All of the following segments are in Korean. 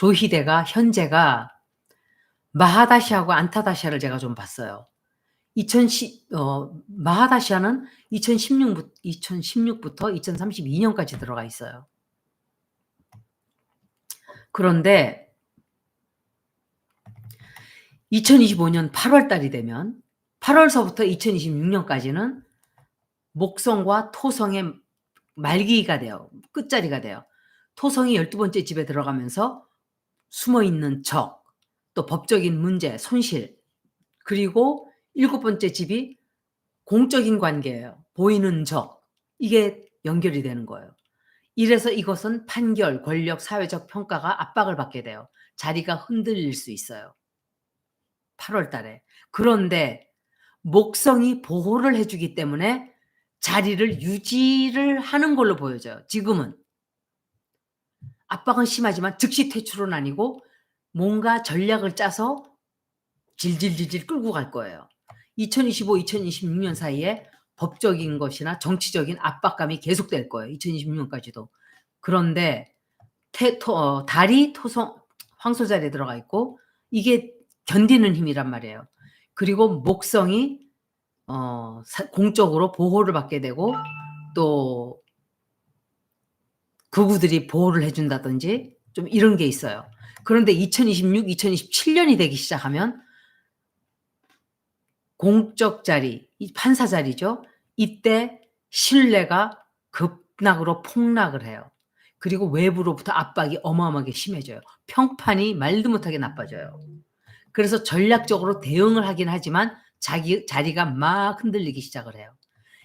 조희대가 현재가 마하다시아하고 안타다시아를 제가 좀 봤어요. 마하다시아는 2016 부터 2032 년까지 들어가 있어요. 그런데 2025년 8월 달이 되면 8월서부터 2026 년까지는 목성과 토성의 말기가 돼요. 끝자리가 돼요. 토성이 12번째 집에 들어가면서 숨어있는 적, 또 법적인 문제, 손실, 그리고 7번째 집이 공적인 관계예요. 보이는 적. 이게 연결이 되는 거예요. 이래서 이것은 판결, 권력, 사회적 평가가 압박을 받게 돼요. 자리가 흔들릴 수 있어요. 8월 달에. 그런데 목성이 보호를 해 주기 때문에 자리를 유지를 하는 걸로 보여져요, 지금은. 압박은 심하지만 즉시 퇴출은 아니고 뭔가 전략을 짜서 질질질질 끌고 갈 거예요. 2025, 2026년 사이에 법적인 것이나 정치적인 압박감이 계속될 거예요, 2026 년까지도. 그런데 달이 토성 황소 자리에 들어가 있고 이게 견디는 힘이란 말이에요. 그리고 목성이 공적으로 보호를 받게 되고 또 극우들이 보호를 해 준다든지 좀 이런 게 있어요. 그런데 2026, 2027 년이 되기 시작하면 공적 자리, 이 판사 자리죠. 이때 신뢰가 급락으로 폭락을 해요. 그리고 외부로부터 압박이 어마어마하게 심해져요. 평판이 말도 못하게 나빠져요. 그래서 전략적으로 대응을 하긴 하지만 자리가 막 흔들리기 시작을 해요.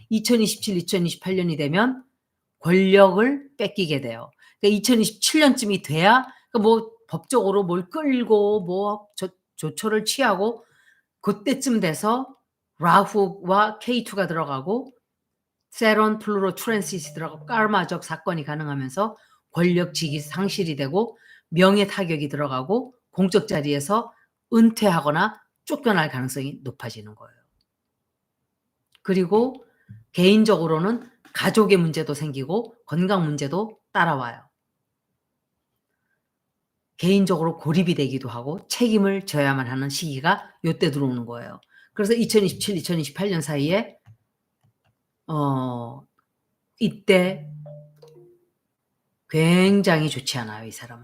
2027, 2028 년이 되면 권력을 뺏기게 돼요. 그러니까 2027 년쯤이 돼야 뭐 법적으로 뭘 끌고 뭐 조처를 취하고 그때쯤 돼서 라후와 K2가 들어가고 세론 플루로 트랜시스이 들어가고 까르마적 사건이 가능하면서 권력직이 상실이 되고 명예 타격이 들어가고 공적 자리에서 은퇴하거나 쫓겨날 가능성이 높아지는 거예요. 그리고 개인적으로는 가족의 문제도 생기고 건강 문제도 따라와요. 개인적으로 고립이 되기도 하고 책임을 져야만 하는 시기가 요때 들어오는 거예요. 그래서 2027, 2028년 사이에 이때 굉장히 좋지 않아요, 이 사람은.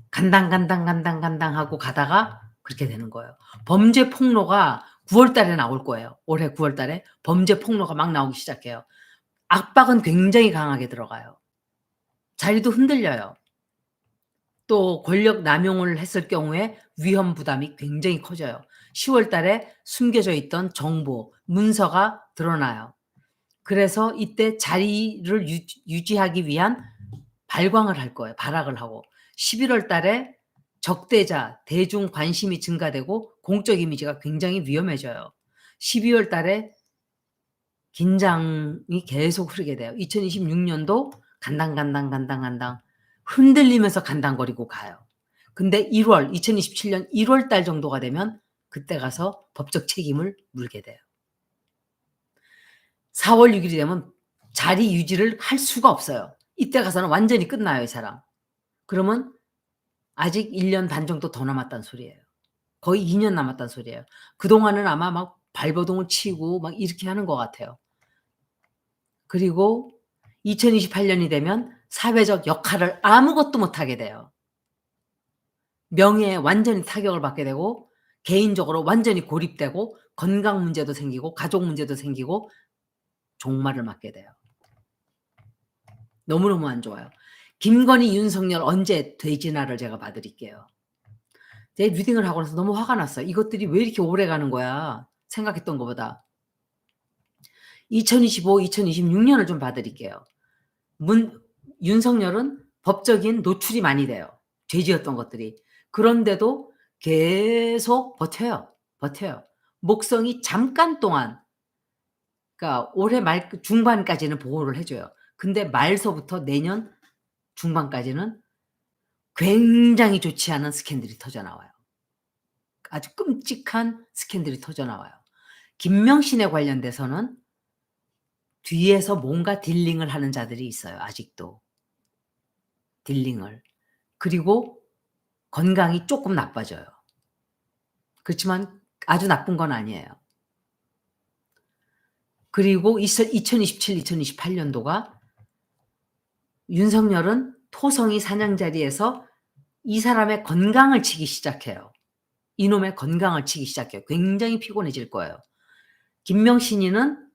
간당 하고 가다가 그렇게 되는 거예요. 범죄 폭로가 9월 달에 나올 거예요. 올해 9월 달에 범죄 폭로가 막 나오기 시작해요. 압박은 굉장히 강하게 들어가요. 자리도 흔들려요. 또 권력 남용을 했을 경우에 위험 부담이 굉장히 커져요. 10월 달에 숨겨져 있던 정보, 문서가 드러나요. 그래서 이때 자리를 유지하기 위한 발광을 할 거예요. 발악을 하고. 11월 달에 적대자, 대중 관심이 증가되고 공적 이미지가 굉장히 위험해져요. 12월 달에 긴장이 계속 흐르게 돼요. 2026 년도 간당 흔들리면서 간당거리고 가요. 근데 2027년 1월 달 정도가 되면 그때 가서 법적 책임을 물게 돼요. 4월 6일이 되면 자리 유지를 할 수가 없어요. 이때 가서는 완전히 끝나요, 이 사람. 그러면 아직 1년 반 정도 더 남았다는 소리예요. 거의 2년 남았다는 소리예요. 그동안은 아마 막 발버둥을 치고 막 이렇게 하는 것 같아요. 그리고 2028 년이 되면 사회적 역할을 아무것도 못하게 돼요. 명예에 완전히 타격을 받게 되고 개인적으로 완전히 고립되고 건강 문제도 생기고 가족 문제도 생기고 종말을 맞게 돼요. 너무너무 안 좋아요. 김건희, 윤석열 언제 되지나를 제가 봐 드릴게요. 제 리딩을 하고 나서 너무 화가 났어요. '이것들이 왜 이렇게 오래 가는 거야?' 생각했던 것보다. 2025, 2026 년을 좀 봐 드릴게요. 윤석열은 법적인 노출이 많이 돼요, 죄 지었던 것들이. 그런데도 계속 버텨요. 목성이 잠깐 동안, 그러니까 올해 말 중반까지는 보호를 해 줘요. 근데 말서부터 내년 중반까지는 굉장히 좋지 않은 스캔들이 터져 나와요. 아주 끔찍한 스캔들이 터져 나와요. 김명신에 관련돼서는 뒤에서 뭔가 딜링을 하는 자들이 있어요, 아직도. 딜링을. 그리고 건강이 조금 나빠져요. 그렇지만 아주 나쁜 건 아니에요. 그리고 2027, 2028년도가 윤석열은 토성이 사냥자리에서 이 사람의 건강을 치기 시작해요. 이놈의 건강을 치기 시작해요. 굉장히 피곤해질 거예요. 김명신이는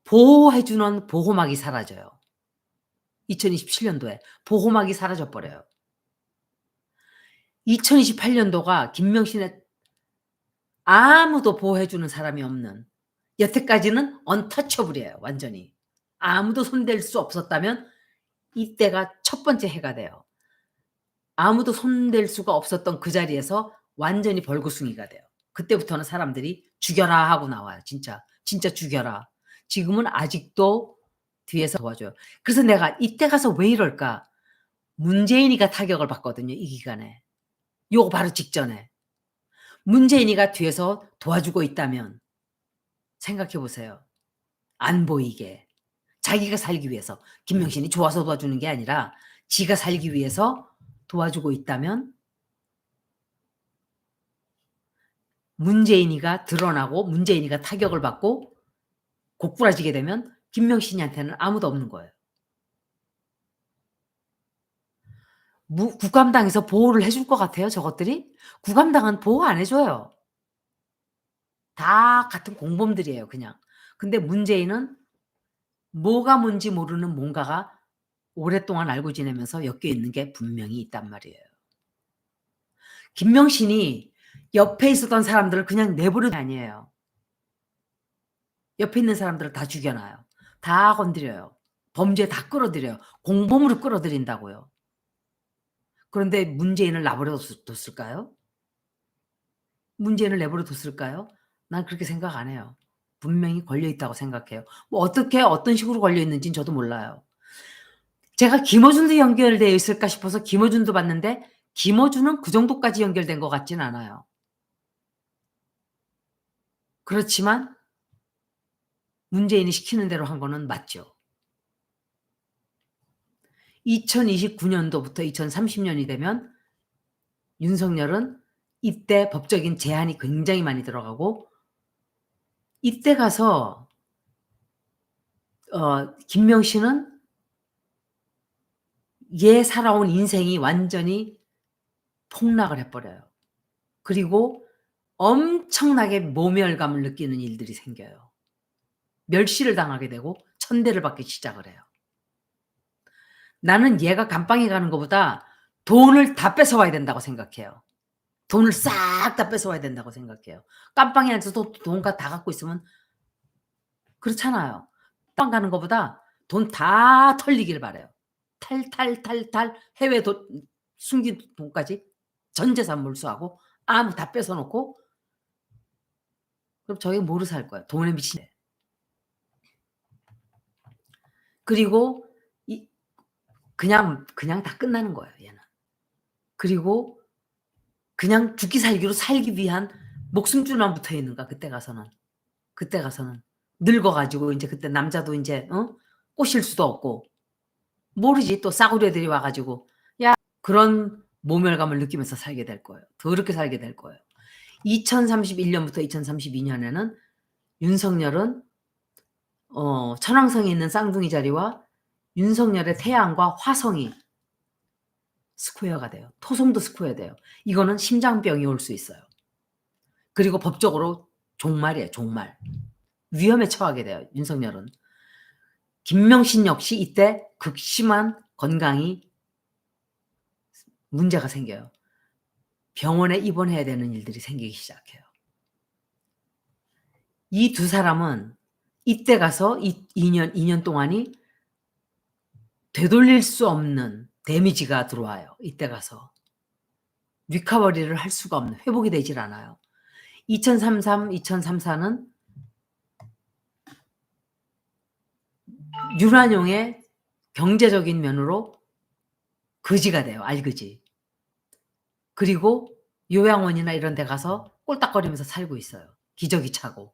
보호해 주는 보호막이 사라져요. 2027년도에 보호막이 사라져 버려요. 2028년도가 김명신의 아무도 보호해 주는 사람이 없는, 여태까지는 언터처블이에요. 완전히. 아무도 손댈 수 없었다면 이때가 첫 번째 해가 돼요. 아무도 손댈 수가 없었던 그 자리에서 완전히 벌거숭이가 돼요. 그때부터는 사람들이 죽여라 하고 나와요. 진짜. 진짜 죽여라. 지금은 아직도 뒤에서 도와줘요. 그래서 내가 이때 가서 왜 이럴까? 문재인이가 타격을 받거든요. 이 기간에. 요거 바로 직전에. 문재인이가 뒤에서 도와주고 있다면 생각해 보세요. 안 보이게. 자기가 살기 위해서. 김명신이 좋아서 도와주는 게 아니라 지가 살기 위해서 도와주고 있다면 문재인이가 드러나고 문재인이가 타격을 받고 고꾸라지게 되면 김명신이한테는 아무도 없는 거예요. 국감당에서 보호를 해줄 것 같아요, 저것들이? 국감당은 보호 안 해줘요. 다 같은 공범들이에요, 그냥. 근데 문재인은 뭐가 뭔지 모르는 뭔가가 오랫동안 알고 지내면서 엮여 있는 게 분명히 있단 말이에요. 김명신이 옆에 있었던 사람들을 그냥 내버려둔 게 아니에요. 옆에 있는 사람들을 다 죽여놔요. 다 건드려요. 범죄에 다 끌어들여요. 공범으로 끌어들인다고요. 그런데 문재인을 내버려 뒀을까요? 문재인을 내버려 뒀을까요? 난 그렇게 생각 안 해요. 분명히 걸려 있다고 생각해요. 뭐 어떻게 어떤 식으로 걸려 있는지는 저도 몰라요. 제가 김어준도 연결되어 있을까 싶어서 김어준도 봤는데 김어준은 그 정도까지 연결된 것 같진 않아요. 그렇지만 문재인이 시키는 대로 한 거는 맞죠. 2029년도부터 2030년이 되면 윤석열은 이때 법적인 제한이 굉장히 많이 들어가고 이때 가서 김명신은 얘 살아온 인생이 완전히 폭락을 해 버려요. 그리고 엄청나게 모멸감을 느끼는 일들이 생겨요. 멸시를 당하게 되고 천대를 받기 시작을 해요. 나는 얘가 감방에 가는 것보다 돈을 다 뺏어와야 된다고 생각해요. 돈을 싹 다 뺏어와야 된다고 생각해요. 깜빵에 앉아서 돈 다 갖고 있으면 그렇잖아요. 깜빵 가는 것보다 돈 다 털리길 바라요. 탈탈탈탈 해외 숨긴 돈까지 전 재산 몰수하고 아무 다 뺏어 놓고 그럼 저희가 뭐로 살 거야? 돈에 미친. 그리고 그냥 다 끝나는 거예요, 얘는. 그리고 그냥 죽기 살기로 살기 위한 목숨줄만 붙어 있는가 그때 가서는. 그때 가서는. 늙어 가지고 인제 그때 남자도 인제 꼬실 수도 없고 모르지 또 싸구려 애들이 와 가지고 야 그런 모멸감을 느끼면서 살게 될 거예요. 더럽게 살게 될 거예요. 2031년부터 2032년에는 윤석열은 천왕성에 있는 쌍둥이 자리와 윤석열의 태양과 화성이 스퀘어가 돼요. 토성도 스퀘어 돼요. 이거는 심장병이 올 수 있어요. 그리고 법적으로 종말이에요, 종말. 위험에 처하게 돼요, 윤석열은. 김명신 역시 이때 극심한 건강이 문제가 생겨요. 병원에 입원해야 되는 일들이 생기기 시작해요. 이 두 사람은 이때 가서 2년 동안이 되돌릴 수 없는 데미지가 들어와요. 이때 가서. 리커버리를 할 수가 없는, 회복이 되질 않아요. 2033, 2034는 윤환용의 경제적인 면으로 거지가 돼요. 알거지. 그리고 요양원이나 이런 데 가서 꼴딱거리면서 살고 있어요. 기저귀 차고.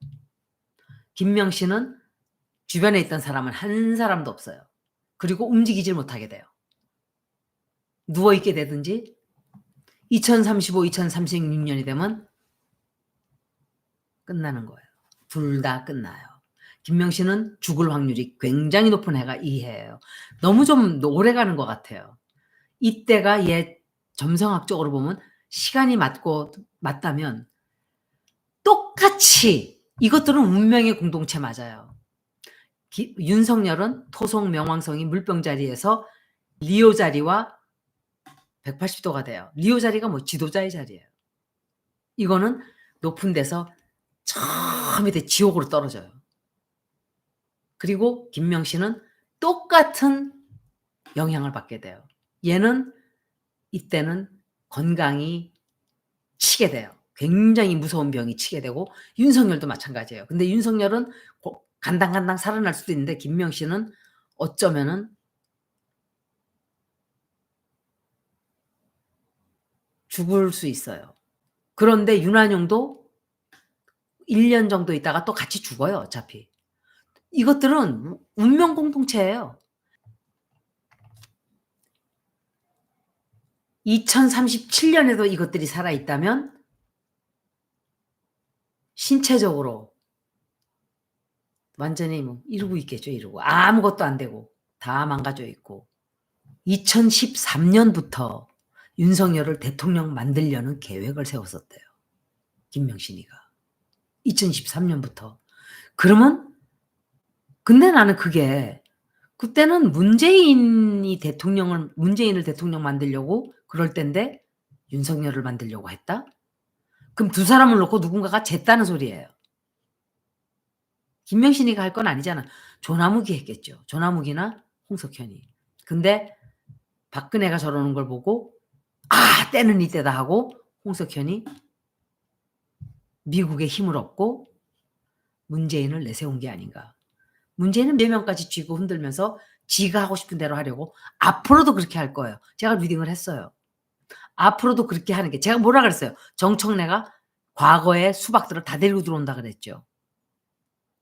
김명신은 주변에 있던 사람은 한 사람도 없어요. 그리고 움직이질 못하게 돼요. 누워 있게 되든지 2035, 2036년이 되면 끝나는 거예요. 둘 다 끝나요. 김명신은 죽을 확률이 굉장히 높은 해가 이 해예요. 너무 좀 오래 가는 것 같아요. 이때가 얘 점성학적으로 보면 시간이 맞다면 똑같이 이것들은 운명의 공동체 맞아요. 윤석열은 토속 명왕성이 물병 자리에서 리오 자리와 180도가 돼요. 리오 자리가 뭐 지도자의 자리예요. 이거는 높은 데서 저 밑에 지옥으로 떨어져요. 그리고 김명신은 똑같은 영향을 받게 돼요. 얘는 이때는 건강이 치게 돼요. 굉장히 무서운 병이 치게 되고 윤석열도 마찬가지예요. 근데 윤석열은 간당간당 살아날 수도 있는데 김명신은 어쩌면은 죽을 수 있어요. 그런데 윤한용도 1년 정도 있다가 또 같이 죽어요, 어차피. 이것들은 운명 공동체예요. 2037년에도 이것들이 살아있다면 신체적으로 완전히 뭐 이러고 있겠죠, 이러고. 아무것도 안 되고 다 망가져 있고. 2013년부터 윤석열을 대통령 만들려는 계획을 세웠었대요, 김명신이가. 2013년부터. 그러면 근데 나는 그게 그때는 문재인을 대통령 만들려고 그럴 땐데 윤석열을 만들려고 했다? 그럼 두 사람을 놓고 누군가가 쟀다는 소리예요. 김명신이가 할 건 아니잖아. 조나묵이 했겠죠. 조나묵이나 홍석현이. 근데 박근혜가 저러는 걸 보고 아, 때는 이때다 하고 홍석현이 미국의 힘을 얻고 문재인을 내세운 게 아닌가. 문재인은 몇 명까지 쥐고 흔들면서 지가 하고 싶은 대로 하려고 앞으로도 그렇게 할 거예요. 제가 리딩을 했어요. 앞으로도 그렇게 하는 게 제가 뭐라 그랬어요. 정청래가 과거의 수박들을 다 데리고 들어온다 그랬죠.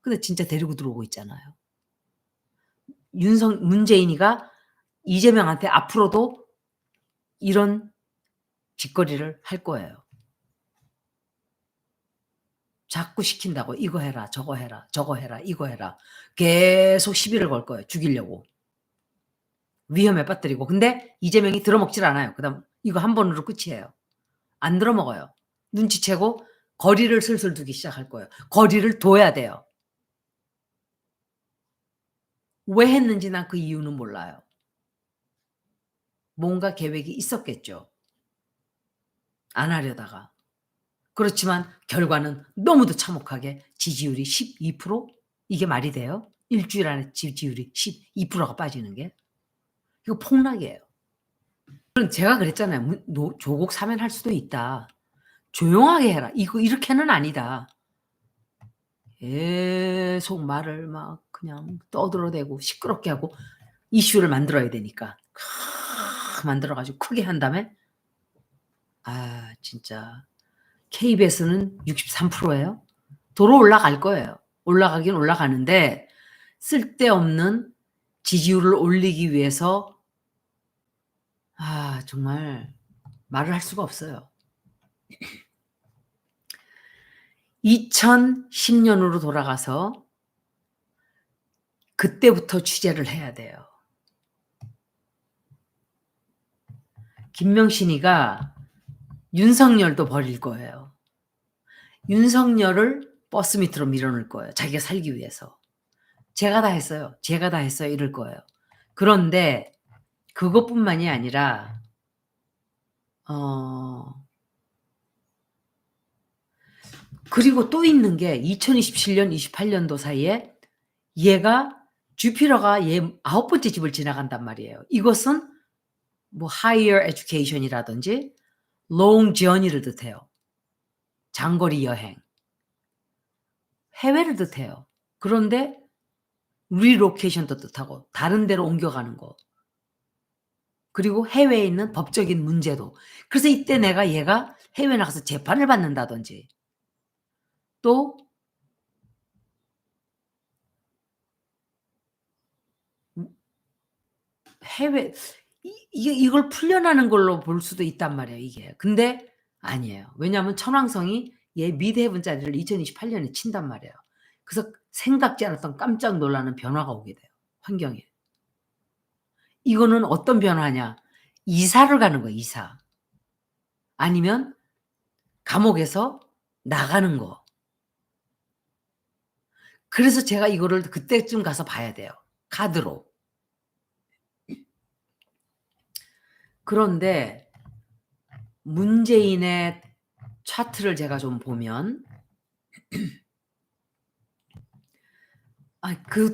근데 진짜 데리고 들어오고 있잖아요. 문재인이가 이재명한테 앞으로도 이런 짓거리를 할 거예요. 자꾸 시킨다고 이거 해라 저거 해라 저거 해라 이거 해라 계속 시비를 걸 거예요. 죽이려고. 위험에 빠뜨리고. 근데 이재명이 들어먹질 않아요. 그다음 이거 한 번으로 끝이에요. 안 들어먹어요. 눈치채고 거리를 슬슬 두기 시작할 거예요. 거리를 둬야 돼요. 왜 했는지 난 그 이유는 몰라요. 뭔가 계획이 있었겠죠. 안 하려다가. 그렇지만 결과는 너무도 참혹하게 지지율이 12%? 이게 말이 돼요? 일주일 안에 지지율이 12%가 빠지는 게? 이거 폭락이에요. 그럼 제가 그랬잖아요. 조국 사면할 수도 있다. 조용하게 해라. 이거 이렇게는 아니다. 계속 말을 막 그냥 떠들어대고 시끄럽게 하고 이슈를 만들어야 되니까. 만들어 가지고 크게 한 다음에 아 진짜 KBS는 63%예요. 도로 올라갈 거예요. 올라가긴 올라가는데 쓸데없는 지지율을 올리기 위해서 아 정말 말을 할 수가 없어요. 2010년으로 돌아가서 그때부터 취재를 해야 돼요. 김명신이가 윤석열도 버릴 거예요. 윤석열을 버스 밑으로 밀어넣을 거예요. 자기가 살기 위해서. 제가 다 했어요. 제가 다 했어요. 이럴 거예요. 그런데 그것뿐만이 아니라 그리고 또 있는 게 2027년, 28년도 사이에 얘가 주피터가 얘 9번째 집을 지나간단 말이에요. 이것은 뭐 higher education이라든지 long journey를 뜻해요. 장거리 여행. 해외를 뜻해요. 그런데 relocation도 뜻하고 다른 데로 옮겨가는 거. 그리고 해외에 있는 법적인 문제도. 그래서 이때 얘가 해외 나가서 재판을 받는다든지 또 해외 이걸 풀려나는 걸로 볼 수도 있단 말이에요 이게. 근데 아니에요. 왜냐하면 천왕성이 얘 미드헤븐 자리를 2028 년에 친단 말이에요. 그래서 생각지 않았던 깜짝 놀라는 변화가 오게 돼요 환경에. 이거는 어떤 변화냐. 이사를 가는 거예요 이사. 아니면 감옥에서 나가는 거. 그래서 제가 이거를 그때쯤 가서 봐야 돼요 카드로. 그런데 문재인의 차트를 제가 좀 보면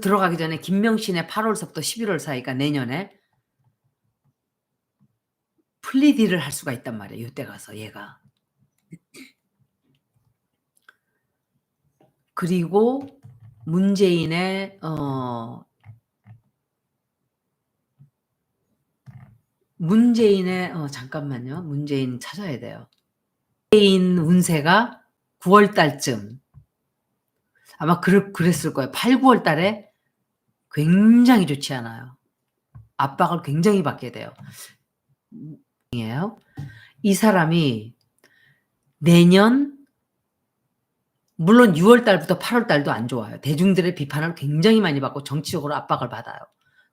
들어가기 전에 김명신의 8 월서부터 11월 사이가 내년에 플리딜을 할 수가 있단 말이에요 요때 가서 얘가. 그리고 문재인의 잠깐만요. 문재인 찾아야 돼요. 문재인 운세가 9월 달쯤 아마 그랬을 거예요. 8-9 월 달에 굉장히 좋지 않아요. 압박을 굉장히 받게 돼요. 이 사람이 내년 물론 6 월 달부터 8 월 달도 안 좋아요. 대중들의 비판을 굉장히 많이 받고 정치적으로 압박을 받아요.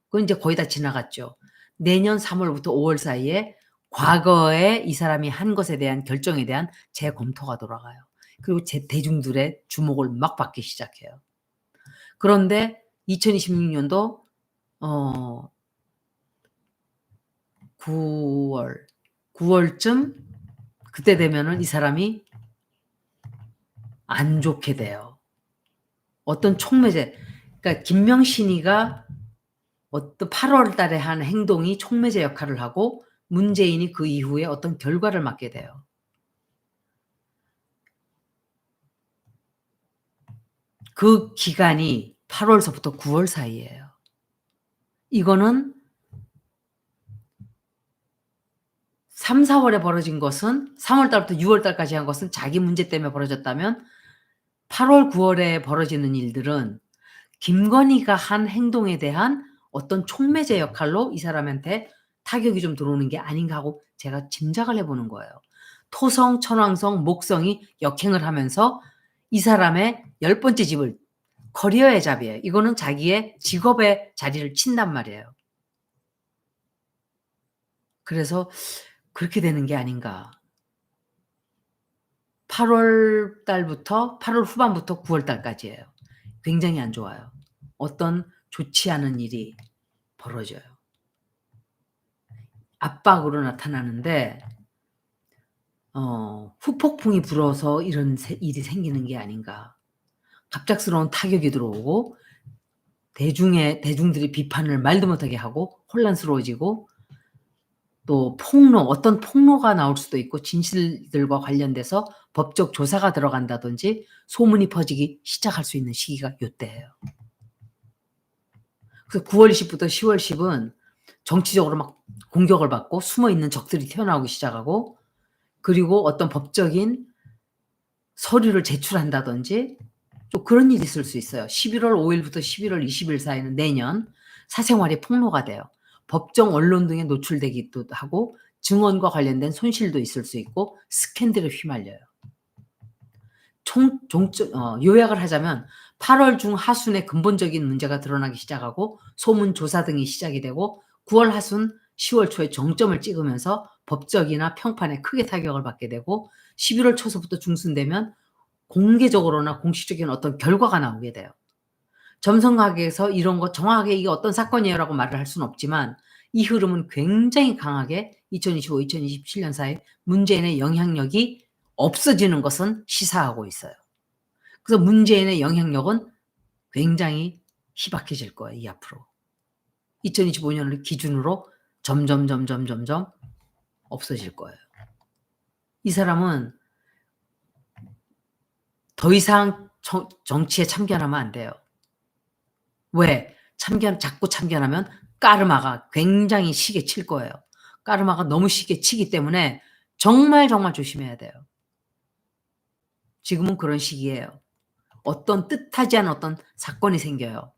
그건 이제 거의 다 지나갔죠. 내년 3 월부터 5월 사이에 과거에 이 사람이 한 것에 대한 결정에 대한 재검토가 돌아가요. 그리고 대중들의 주목을 막 받기 시작해요. 그런데 2026 년도 9 월쯤 그때 되면은 이 사람이 안 좋게 돼요. 어떤 촉매제 그러니까 김명신이가 어떤 8 월 달에 한 행동이 촉매제 역할을 하고 문재인이 그 이후에 어떤 결과를 맞게 돼요. 그 기간이 8 월서부터 9월 사이예요. 이거는 3-4 월에 벌어진 것은 3월 달부터 6월 달까지 한 것은 자기 문제 때문에 벌어졌다면 8 월, 9 월에 벌어지는 일들은 김건희가 한 행동에 대한 어떤 촉매제 역할로 이 사람한테 타격이 좀 들어오는 게 아닌가 하고 제가 짐작을 해 보는 거예요. 토성, 천왕성, 목성이 역행을 하면서 이 사람의 10 번째 집을 커리어의 잡이에요. 이거는 자기의 직업의 자리를 친단 말이에요. 그래서 그렇게 되는 게 아닌가. 8월 달부터 8월 후반부터 9월 달까지예요. 굉장히 안 좋아요. 어떤 좋지 않은 일이 벌어져요. 압박으로 나타나는데 후폭풍이 불어서 이런 일이 생기는 게 아닌가. 갑작스러운 타격이 들어오고 대중들이 비판을 말도 못하게 하고 혼란스러워지고 또 어떤 폭로가 나올 수도 있고 진실들과 관련돼서 법적 조사가 들어간다든지 소문이 퍼지기 시작할 수 있는 시기가 요때예요. 그래서 9월 20 부터 10월 10은 정치적으로 막 공격을 받고 숨어 있는 적들이 튀어나오기 시작하고 그리고 어떤 법적인 서류를 제출한다든지 또 그런 일이 있을 수 있어요. 11월 5 일부터 11월 20일 사이는 내년 사생활이 폭로가 돼요. 법정 언론 등에 노출되기도 하고 증언과 관련된 손실도 있을 수 있고 스캔들에 휘말려요. 요약을 하자면 8월 중하순에 근본적인 문제가 드러나기 시작하고 소문 조사 등이 시작이 되고 9월 하순 10월 초에 정점을 찍으면서 법적이나 평판에 크게 타격을 받게 되고 11월 초서부터 중순되면 공개적으로나 공식적인 어떤 결과가 나오게 돼요. 점성학에서 이런 거 정확하게 이게 어떤 사건이에요라고 말을 할 수는 없지만 이 흐름은 굉장히 강하게 2025, 2027년 사이에 문재인의 영향력이 없어지는 것은 시사하고 있어요. 그래서 문재인의 영향력은 굉장히 희박해질 거예요, 이 앞으로. 2025 년을 기준으로 점점 없어질 거예요. 이 사람은 더 이상 정치에 참견하면 안 돼요. 왜? 자꾸 참견하면 까르마가 굉장히 시게 칠 거예요. 까르마가 너무 시게 치기 때문에 정말 조심해야 돼요. 지금은 그런 시기예요. 어떤 뜻하지 않은 어떤 사건이 생겨요.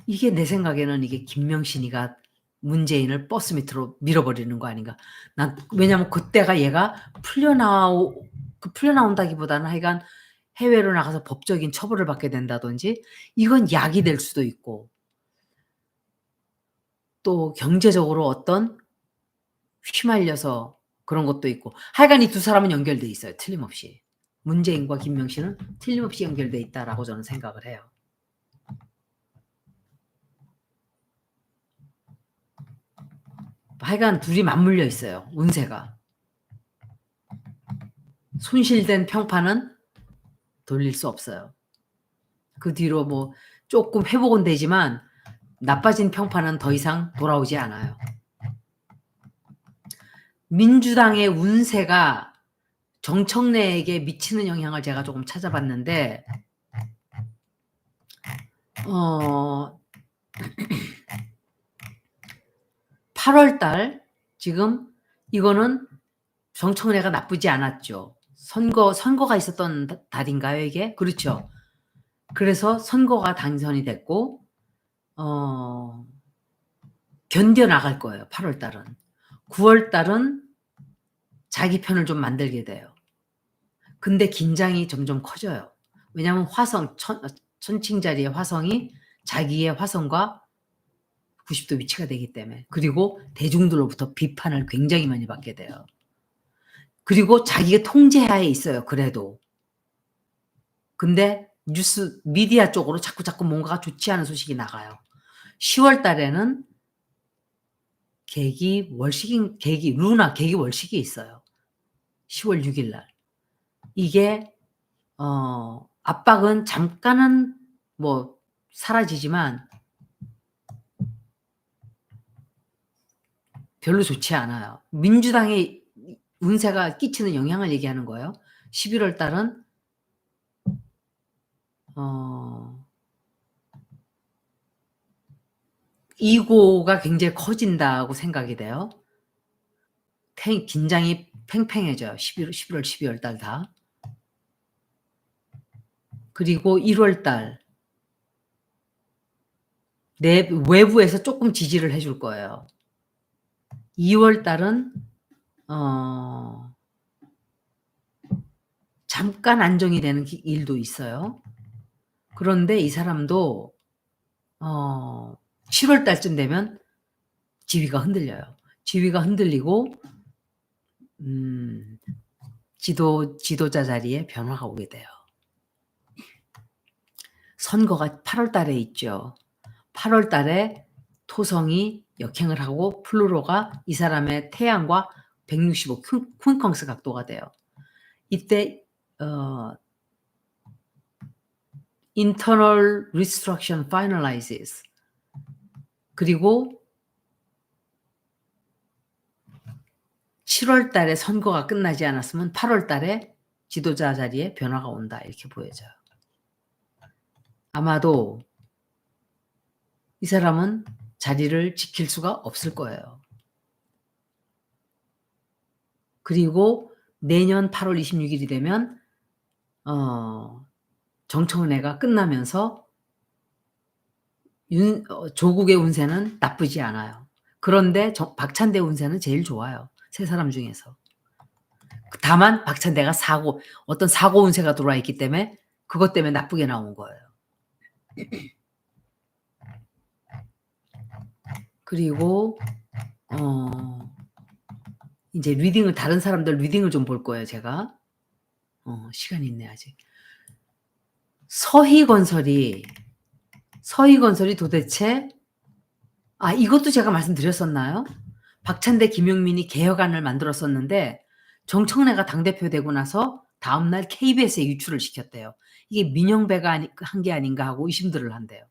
이게 내 생각에는 이게 김명신이가 문재인을 버스 밑으로 밀어버리는 거 아닌가. 난 왜냐면 그때가 얘가 풀려나온다기보다는 하여간 해외로 나가서 법적인 처벌을 받게 된다든지 이건 약이 될 수도 있고 또 경제적으로 어떤 휘말려서 그런 것도 있고 하여간 이 두 사람은 연결돼 있어요, 틀림없이. 문재인과 김명신은 틀림없이 연결돼 있다라고 저는 생각을 해요. 하여간 둘이 맞물려 있어요, 운세가. 손실된 평판은 돌릴 수 없어요. 그 뒤로 뭐 쪼끔 회복은 되지만 나빠진 평판은 더 이상 돌아오지 않아요. 민주당의 운세가 정청래에게 미치는 영향을 제가 조금 찾아봤는데 8월 달 지금 이거는 정청래가 나쁘지 않았죠. 선거가 있었던 달인가요, 이게? 그렇죠. 그래서 선거가 당선이 됐고 견뎌 나갈 거예요, 8월 달은. 9월 달은 자기 편을 좀 만들게 돼요. 근데 긴장이 점점 커져요. 왜냐하면 화성 천칭 자리의 화성이 자기의 화성과 90도 위치가 되기 때문에. 그리고 대중들로부터 비판을 굉장히 많이 받게 돼요. 그리고 자기가 통제하에 있어요, 그래도. 근데 뉴스 미디어 쪽으로 자꾸 뭔가가 좋지 않은 소식이 나가요. 10월 달에는 계기 월식이 있어요. 10월 6일 날. 이게 압박은 잠깐은 뭐 사라지지만 별로 좋지 않아요. 민주당의 운세가 끼치는 영향을 얘기하는 거예요. 11월 달은 이고가 굉장히 커진다고 생각이 돼요. 긴장이 팽팽해져요. 11월, 12월 달 다. 그리고 1월 달 외부에서 조금 지지를 해줄 거예요. 2월 달은 잠깐 안정이 되는 일도 있어요. 그런데 이 사람도 7월 달쯤 되면 지위가 흔들려요. 지위가 흔들리고 지도자 자리에 변화가 오게 돼요. 선거가 8월 달에 있죠. 8월 달에 토성이 역행을 하고 플루토가 이 사람의 태양과 165 퀸컹스 각도가 돼요. 이때 internal restructuring finalizes. 그리고 7월 달에 선거가 끝나지 않았으면 8월 달에 지도자 자리에 변화가 온다, 이렇게 보여져요. 아마도 이 사람은 자리를 지킬 수가 없을 거예요. 그리고 내년 8월 26일이 되면 정청래가 끝나면서 조국의 운세는 나쁘지 않아요. 그런데 박찬대 운세는 제일 좋아요, 세 사람 중에서. 다만 박찬대가 어떤 사고 운세가 들어와 있기 때문에 그것 때문에 나쁘게 나온 거예요. 그리고 이제 다른 사람들 리딩을 좀 볼 거예요, 제가. 시간이 있네, 아직. 서희건설이 도대체 이것도 제가 말씀드렸었나요? 박찬대, 김용민이 개혁안을 만들었었는데 정청래가 당대표 되고 나서 다음날 KBS에 유출을 시켰대요. 이게 민영배가 한 게 아닌가 하고 의심들을 한대요.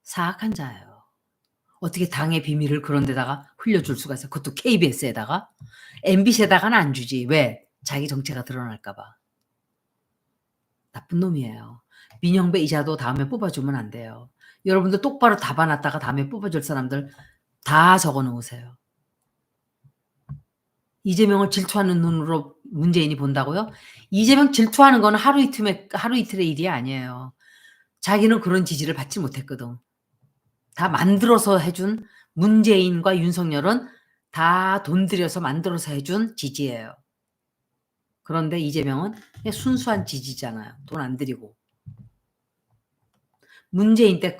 사악한 자예요. 어떻게 당의 비밀을 그런 데다가 흘려줄 수가 있어요. 그것도 KBS에다가. MBC에다가는 안 주지. 왜? 자기 정체가 드러날까 봐. 나쁜 놈이에요. 민영배 이자도 다음에 뽑아주면 안 돼요. 여러분들 똑바로 답아놨다가 다음에 뽑아줄 사람들 다 적어놓으세요. 이재명을 질투하는 눈으로 문재인이 본다고요? 이재명 질투하는 거는 하루 이틀의 일이 아니에요. 자기는 그런 지지를 받지 못했거든. 다 만들어서 해준 문재인과 윤석열은 다 돈 들여서 만들어서 해준 지지예요. 그런데 이재명은 그냥 순수한 지지잖아요. 돈 안 들이고. 문재인 때